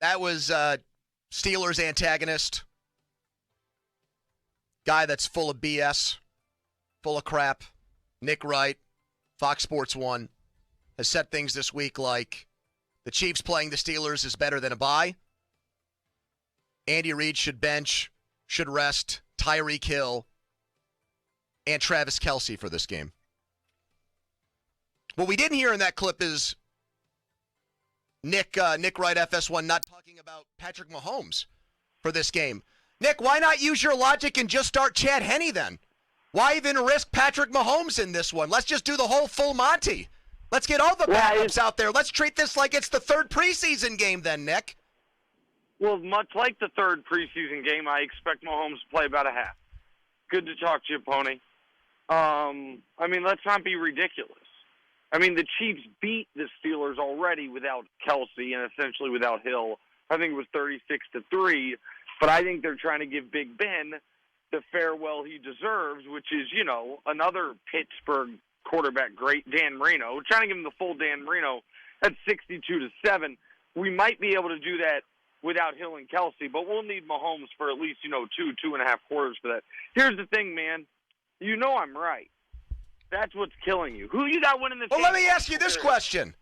That was Steelers antagonist. Guy that's full of BS, full of crap. Nick Wright, Fox Sports 1, has said things this week like the Chiefs playing the Steelers is better than a bye. Andy Reid should bench, should rest Tyreek Hill and Travis Kelce for this game. What we didn't hear in that clip is Nick Wright FS1 not talking about Patrick Mahomes for this game. Nick, why not use your logic and just start Chad Henne then? Why even risk Patrick Mahomes in this one? Let's just do the whole full Monty. Let's get all the backups out there. Let's treat this like it's the third preseason game then, Nick. Well, much like the third preseason game, I expect Mahomes to play about a half. Good to talk to you, Poni. Let's not be ridiculous. The Chiefs beat the Steelers already without Kelce and essentially without Hill. I think it was 36-3. But I think they're trying to give Big Ben the farewell he deserves, which is, another Pittsburgh quarterback great, Dan Marino. We're trying to give him the full Dan Marino at 62-7. We might be able to do that without Hill and Kelce, but we'll need Mahomes for at least, 2.5 quarters for that. Here's the thing, man. I'm right. That's what's killing you. Who you got winning this game? Well, let me ask you this question.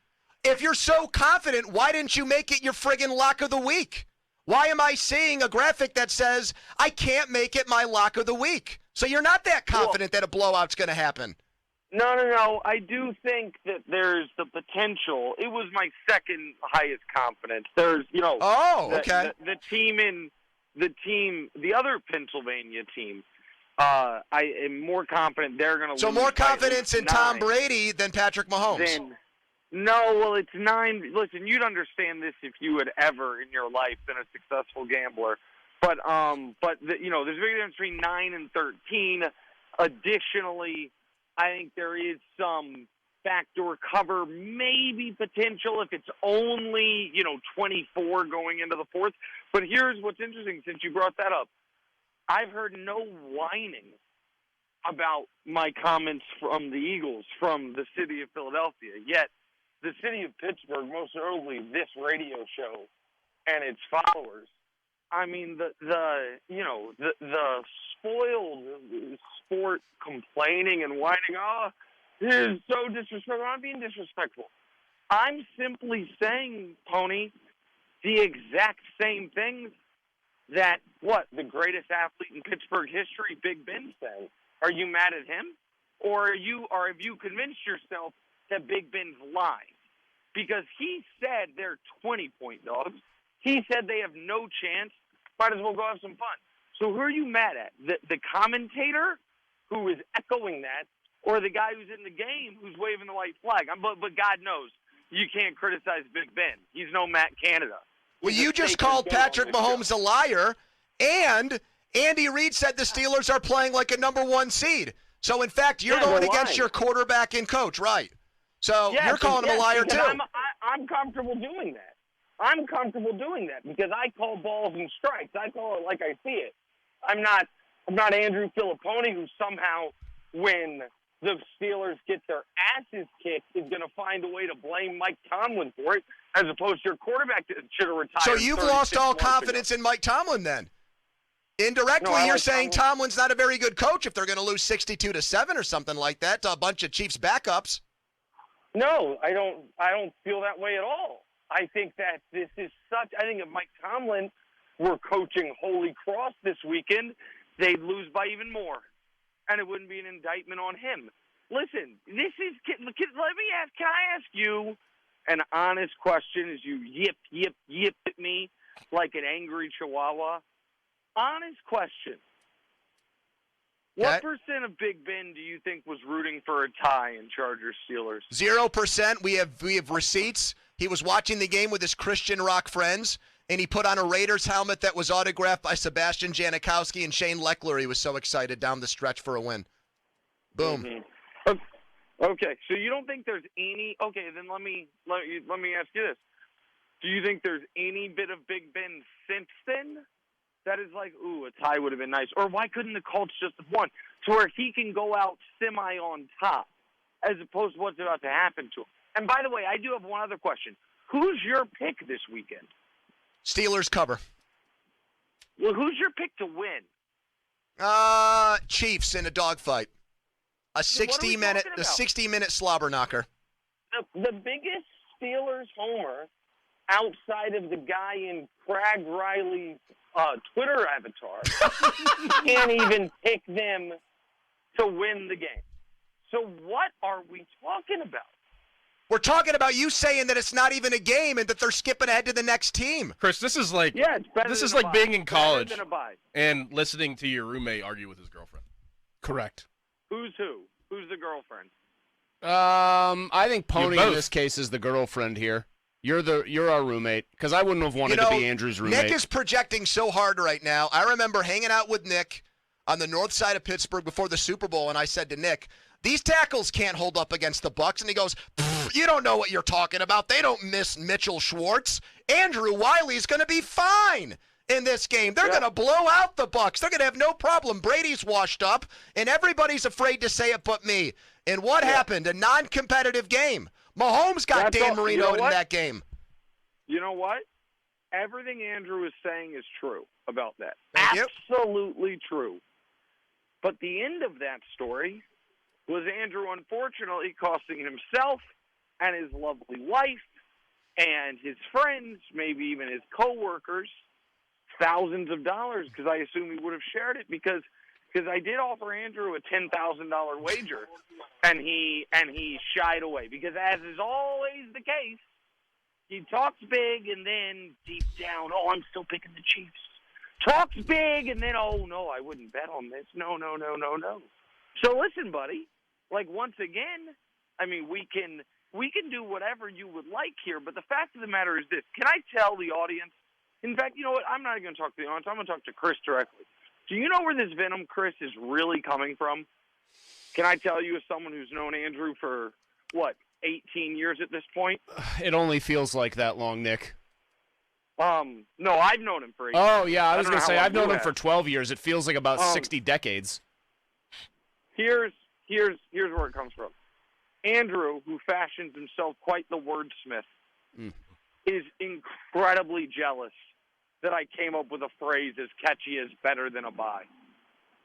If you're so confident, why didn't you make it your friggin' lock of the week? Why am I seeing a graphic that says I can't make it my lock of the week? So you're not that confident that a blowout's going to happen. No. I do think that there's the potential. It was my second highest confidence. There's, okay. The other Pennsylvania team, I am more confident they're going to lose. So more confidence in Tom Brady than Patrick Mahomes. No, well, it's 9. Listen, you'd understand this if you had ever in your life been a successful gambler. But there's a big difference between 9 and 13. Additionally, I think there is some backdoor cover, maybe potential if it's only, 24 going into the fourth. But here's what's interesting since you brought that up. I've heard no whining about my comments from the Eagles, from the city of Philadelphia, yet the city of Pittsburgh, most notably this radio show and its followers, the spoiled sport complaining and whining, this is so disrespectful. I'm not being disrespectful. I'm simply saying, Poni, the exact same things that, the greatest athlete in Pittsburgh history, Big Ben, saying. Are you mad at him? Or have you convinced yourself that Big Ben's lying? Because he said they're 20-point dogs. He said they have no chance. Might as well go have some fun. So who are you mad at? The commentator who is echoing that, or the guy who's in the game who's waving the white flag? But God knows you can't criticize Big Ben. He's no Matt Canada. Well, you just called Patrick Mahomes a liar, and Andy Reid said the Steelers are playing like a number 1 seed. So, in fact, you're going against your quarterback and coach, right? So you're calling him a liar, too. I'm comfortable doing that. I'm comfortable doing that because I call balls and strikes. I call it like I see it. I'm not Andrew Filipponi, who somehow, when the Steelers get their asses kicked, is going to find a way to blame Mike Tomlin for it, as opposed to your quarterback that should have retired. So you've lost all confidence in Mike Tomlin then? Indirectly, you're saying Tomlin's not a very good coach if they're going to lose 62-7 or something like that to a bunch of Chiefs backups. No, I don't feel that way at all. I think that this is I think if Mike Tomlin were coaching Holy Cross this weekend, they'd lose by even more. And it wouldn't be an indictment on him. Listen, can I ask you an honest question as you yip at me like an angry chihuahua? Honest question. What percent of Big Ben do you think was rooting for a tie in Chargers-Steelers? 0%. We have receipts. He was watching the game with his Christian rock friends, and he put on a Raiders helmet that was autographed by Sebastian Janikowski and Shane Leckler. He was so excited down the stretch for a win. Boom. Mm-hmm. Okay, so you don't think there's any – okay, then let me ask you this. Do you think there's any bit of Big Ben since then that is like, ooh, a tie would have been nice? Or why couldn't the Colts just have won to where he can go out semi on top as opposed to what's about to happen to him? And by the way, I do have one other question. Who's your pick this weekend? Steelers cover. Well, who's your pick to win? Chiefs in a dogfight. A 60-minute slobber knocker. The biggest Steelers homer outside of the guy in Craig Riley's Twitter avatar can't even pick them to win the game. So what are we talking about? We're talking about you saying that it's not even a game and that they're skipping ahead to the next team. Chris, this is like being in college and listening to your roommate argue with his girlfriend. Correct. Who's who? Who's the girlfriend? I think Poni in this case is the girlfriend here. You're our roommate, because I wouldn't have wanted to be Andrew's roommate. Nick is projecting so hard right now. I remember hanging out with Nick on the north side of Pittsburgh before the Super Bowl, and I said to Nick, these tackles can't hold up against the Bucs. And he goes, you don't know what you're talking about. They don't miss Mitchell Schwartz. Andrew Wiley's going to be fine in this game. They're going to blow out the Bucs. They're going to have no problem. Brady's washed up, and everybody's afraid to say it but me. And what happened? A non-competitive game. Mahomes got Dan Marino in that game. You know what? Everything Andrew is saying is true about that. Absolutely true. But the end of that story was Andrew, unfortunately, costing himself and his lovely wife and his friends, maybe even his coworkers, thousands of dollars, because I assume he would have shared it because I did offer Andrew a $10,000 wager, and he shied away because, as is always the case, he talks big and then deep down, oh, I'm still picking the Chiefs. Talks big and then, oh, no, I wouldn't bet on this. No. So listen, buddy, like once again, I mean, we can do whatever you would like here, but the fact of the matter is this. Can I tell the audience? In fact, you know what? I'm not going to talk to the audience. I'm going to talk to Chris directly. Do you know where this venom, Chris, is really coming from? Can I tell you as someone who's known Andrew for, 18 years at this point? It only feels like that long, Nick. No, I've known him for 8 years. Oh, yeah, I was going to say, I've known him for 12 years. It feels like about 60 decades. Here's where it comes from. Andrew, who fashions himself quite the wordsmith, is incredibly jealous that I came up with a phrase as catchy as better than a bye.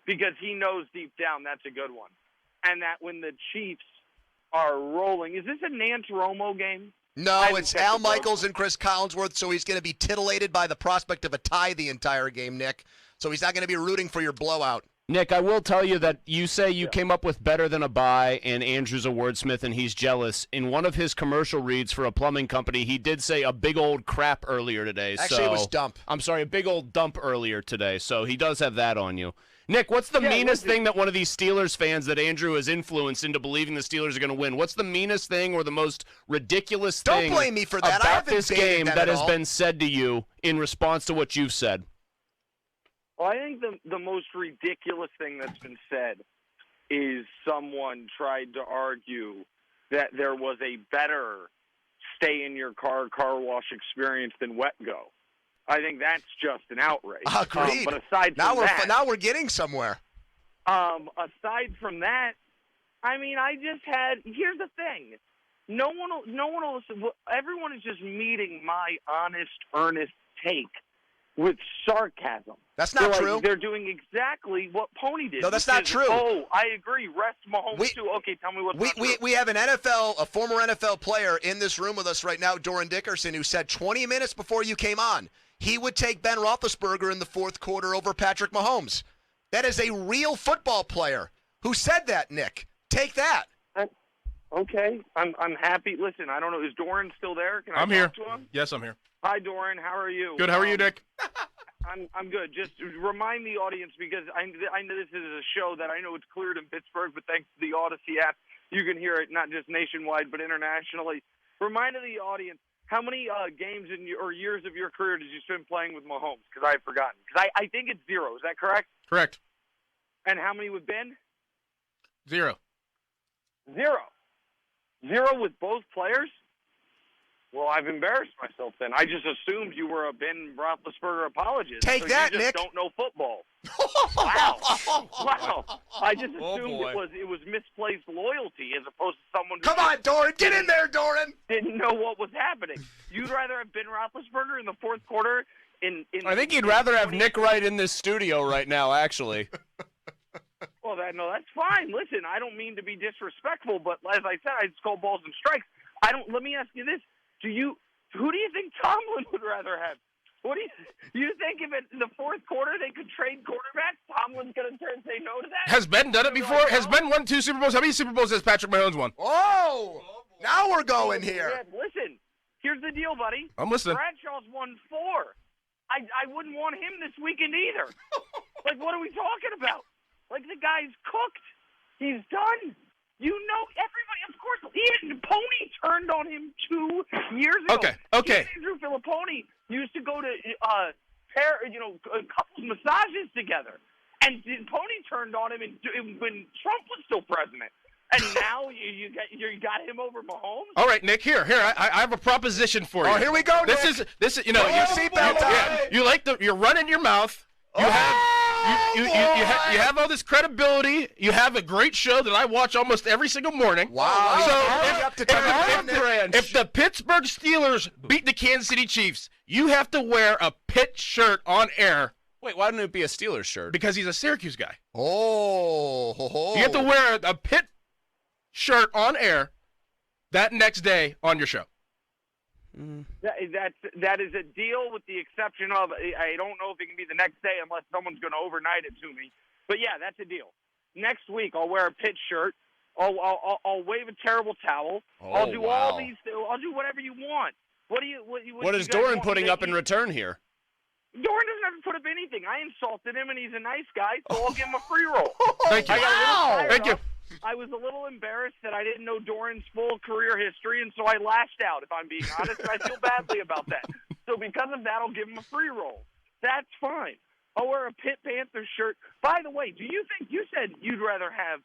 Because he knows deep down that's a good one. And that when the Chiefs are rolling, is this a Nance Romo game? No, it's Al Michaels and Chris Collinsworth, so he's going to be titillated by the prospect of a tie the entire game, Nick. So he's not going to be rooting for your blowout. Nick, I will tell you that you say you came up with better than a bye, and Andrew's a wordsmith, and he's jealous. In one of his commercial reads for a plumbing company, he did say a big old crap earlier today. Actually, it was dump. I'm sorry, a big old dump earlier today, so he does have that on you. Nick, what's the meanest thing that one of these Steelers fans that Andrew has influenced into believing the Steelers are going to win? What's the meanest thing or the most ridiculous thing Don't blame me for that. about this game that has been said to you in response to what you've said? Well, I think the most ridiculous thing that's been said is someone tried to argue that there was a better stay-in-your-car wash experience than Wet Go. I think that's just an outrage. Agreed. But aside from now we're getting somewhere. Aside from that, I mean, here's the thing. No one will listen. Everyone is just meeting my honest, earnest take with sarcasm. That's not true. They're doing exactly what Poni did. No, that's not true. Oh, I agree. Rest Mahomes too. Okay, tell me what's not true. We have a former NFL player in this room with us right now, Dorin Dickerson, who said 20 minutes before you came on, he would take Ben Roethlisberger in the fourth quarter over Patrick Mahomes. That is a real football player who said that, Nick. Take that. Okay. I'm happy. Listen, I don't know. Is Dorin still there? Can I talk to him? Yes, I'm here. Hi, Dorin. How are you? Good. How are you, Nick? I'm good. Just remind the audience, because I know this is a show that I know it's cleared in Pittsburgh, but thanks to the Odyssey app, you can hear it not just nationwide but internationally. Remind the audience, how many games or years of your career did you spend playing with Mahomes? Because I've forgotten. Because I think it's 0. Is that correct? Correct. And how many with Ben? 0. 0. 0 with both players? Well, I've embarrassed myself then. I just assumed you were a Ben Roethlisberger apologist. Take that, you just Nick. Don't know football. Wow. Wow. I just assumed boy. it was misplaced loyalty as opposed to someone who Come on, Dorin. Get in there, Dorin. didn't know what was happening. You'd rather have Ben Roethlisberger in the fourth quarter I think he'd rather have Nick Wright in this studio right now, actually. Well, that's fine. Listen, I don't mean to be disrespectful, but as I said, I just call balls and strikes. Let me ask you this. Who do you think Tomlin would rather have? What do you think if in the fourth quarter they could trade quarterbacks? Tomlin's going to turn and say no to that? Has Ben done it before? Like, Has Ben won 2 Super Bowls? How many Super Bowls has Patrick Mahomes won? Oh, now we're going here. Yeah, listen, here's the deal, buddy. I'm listening. Bradshaw's won 4. I wouldn't want him this weekend either. Like, what are we talking about? Like, the guy's cooked. He's done. You know, everybody, of course, even Poni turned on him 2 years ago. Okay. Andrew Filipponi used to go to couples massages together. And Poni turned on him when Trump was still president. And now you got him over Mahomes? All right, Nick, here. I have a proposition for you. Oh, here we go, Nick. This is, you know, you're running your mouth. You have all this credibility. You have a great show that I watch almost every single morning. Wow. So if the Pittsburgh Steelers beat the Kansas City Chiefs, you have to wear a Pitt shirt on air. Wait, why didn't it be a Steelers shirt? Because he's a Syracuse guy. Oh. You have to wear a Pitt shirt on air that next day on your show. That is a deal with the exception of I don't know if it can be the next day unless someone's going to overnight it to me. But yeah, that's a deal. Next week I'll wear a Pitt shirt. I'll wave a terrible towel. I'll do all these. I'll do whatever you want. What is Dorin putting up in return here? Dorin doesn't have to put up anything. I insulted him, and he's a nice guy, so I'll give him a free roll. Thank you. Thank you. I was a little embarrassed that I didn't know Dorin's full career history, and so I lashed out, if I'm being honest, and I feel badly about that. So because of that, I'll give him a free roll. That's fine. I'll wear a Pitt Panthers shirt. By the way, do you think you said you'd rather have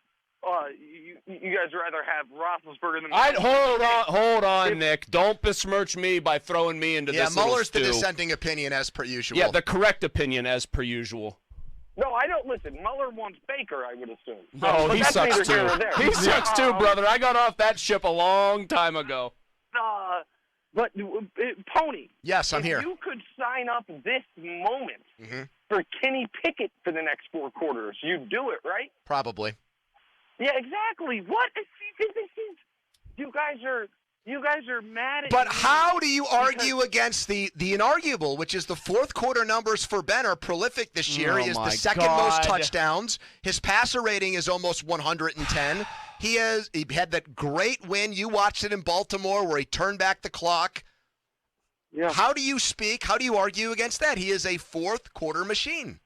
you guys rather have Roethlisberger than Hold on, Nick. Don't besmirch me by throwing me into this. Yeah, Muller's the stew. dissenting opinion as per usual. Yeah, the correct opinion as per usual. No, I don't. Listen, Mueller wants Baker, I would assume. Oh, he sucks too. He sucks too, brother. I got off that ship a long time ago. But Poni. Yes, I'm here. If you could sign up this moment for Kenny Pickett for the next 4 quarters, you'd do it, right? Probably. Yeah, exactly. What? You guys are mad at me. But how do you argue against the inarguable, which is the fourth quarter numbers for Ben are prolific this year. He is the second most touchdowns. His passer rating is almost 110. He had that great win. You watched it in Baltimore where he turned back the clock. Yeah. How do you argue against that? He is a fourth quarter machine.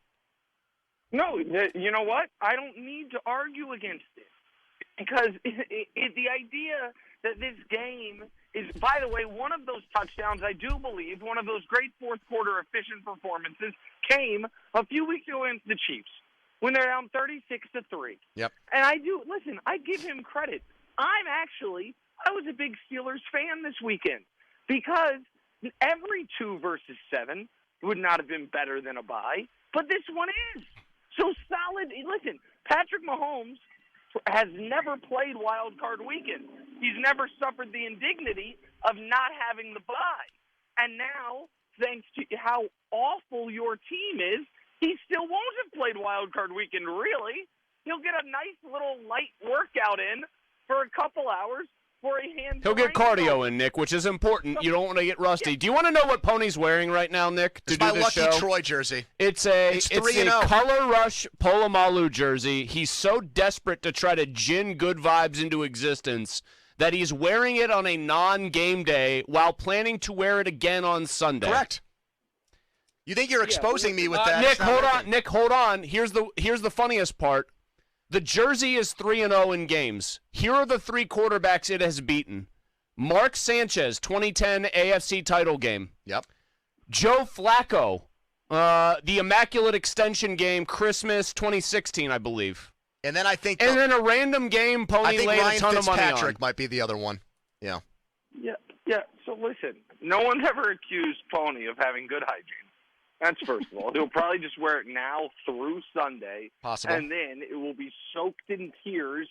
No, you know what? I don't need to argue against it because the idea that this game is, by the way, one of those touchdowns, I do believe, one of those great fourth quarter efficient performances came a few weeks ago against the Chiefs when they're down 36-3. Yep. And I give him credit. I was a big Steelers fan this weekend because every 2 versus 7 would not have been better than a bye, but this one is. So solid. Listen, Patrick Mahomes has never played Wild Card Weekend. He's never suffered the indignity of not having the bye. And now, thanks to how awful your team is, he still won't have played Wild Card Weekend, really. He'll get a nice little light workout in for a couple hours for a hand. He'll get cardio in, Nick, which is important. You don't want to get rusty. Do you want to know what Pony's wearing right now, Nick, to it's do my this Lucky show? Troy jersey. It's a 3-0. Color Rush Polamalu jersey. He's so desperate to try to gin good vibes into existence that he's wearing it on a non-game day while planning to wear it again on Sunday. Correct. You think you're exposing me with that? Nick, hold on. Here's the funniest part. The jersey is 3-0 in games. Here are the 3 quarterbacks it has beaten. Mark Sanchez, 2010 AFC title game. Yep. Joe Flacco, the Immaculate Extension game, Christmas 2016, I believe. And then I think then a random game Pony laid a ton of money on. Fitzpatrick might be the other one. Yeah. Yeah. So listen, no one's ever accused Poni of having good hygiene. That's first of all. He'll probably just wear it now through Sunday. Possible. And then it will be soaked in tears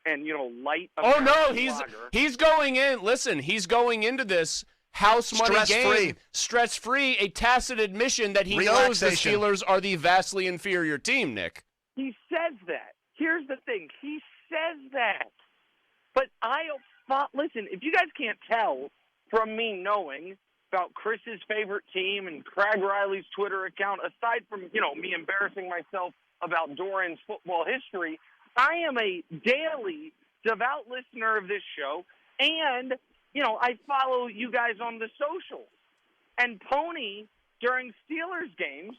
and, light. Oh, no, American he's going in. Listen, he's going into this house money game. Stress-free, a tacit admission that he knows the Steelers are the vastly inferior team, Nick. He says that. Here's the thing. He says that. But listen, if you guys can't tell from me knowing about Chris's favorite team and Craig Riley's Twitter account, aside from, me embarrassing myself about Dorin's football history, I am a daily devout listener of this show, and, I follow you guys on the socials. And Poni, during Steelers games,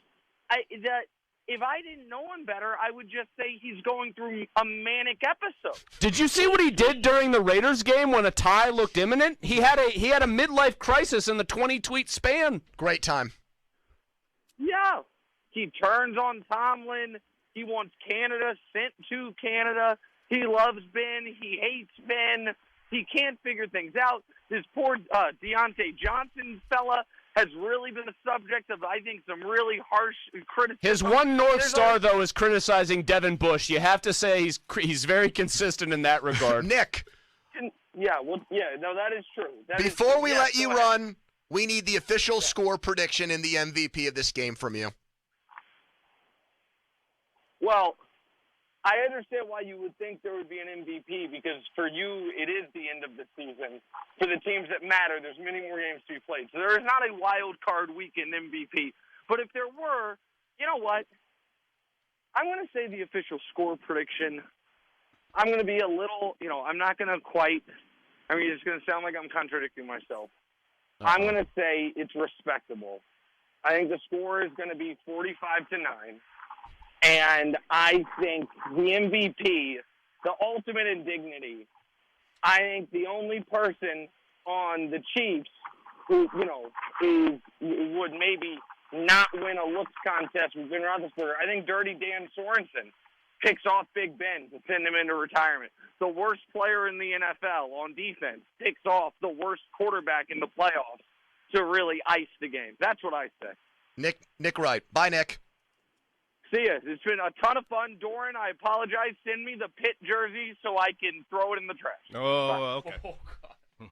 if I didn't know him better, I would just say he's going through a manic episode. Did you see what he did during the Raiders game when a tie looked imminent? He had a midlife crisis in the 20-tweet span. Great time. Yeah. He turns on Tomlin. He wants Canada sent to Canada. He loves Ben. He hates Ben. He can't figure things out. This poor Deontay Johnson fella has really been the subject of, I think, some really harsh criticism. His one North Star, though, is criticizing Devin Bush. You have to say he's very consistent in that regard. Nick. That is true. Before we let you run, we need the official score prediction and the MVP of this game from you. Well, I understand why you would think there would be an MVP, because for you, it is the end of the season. For the teams that matter, there's many more games to be played. So there is not a wild card weekend MVP. But if there were, you know what? I'm going to say the official score prediction. I'm going to be a little, I'm not going to quite, it's going to sound like I'm contradicting myself. I'm going to say it's respectable. I think the score is going to be 45-9. And I think the MVP, the ultimate indignity, I think the only person on the Chiefs who, would maybe not win a looks contest with Ben Roethlisberger, I think Dirty Dan Sorensen picks off Big Ben to send him into retirement. The worst player in the NFL on defense picks off the worst quarterback in the playoffs to really ice the game. That's what I say. Nick Wright. Bye, Nick. See ya. It's been a ton of fun. Dorin, I apologize. Send me the Pitt jersey so I can throw it in the trash. Oh, Bye. okay. Oh, God.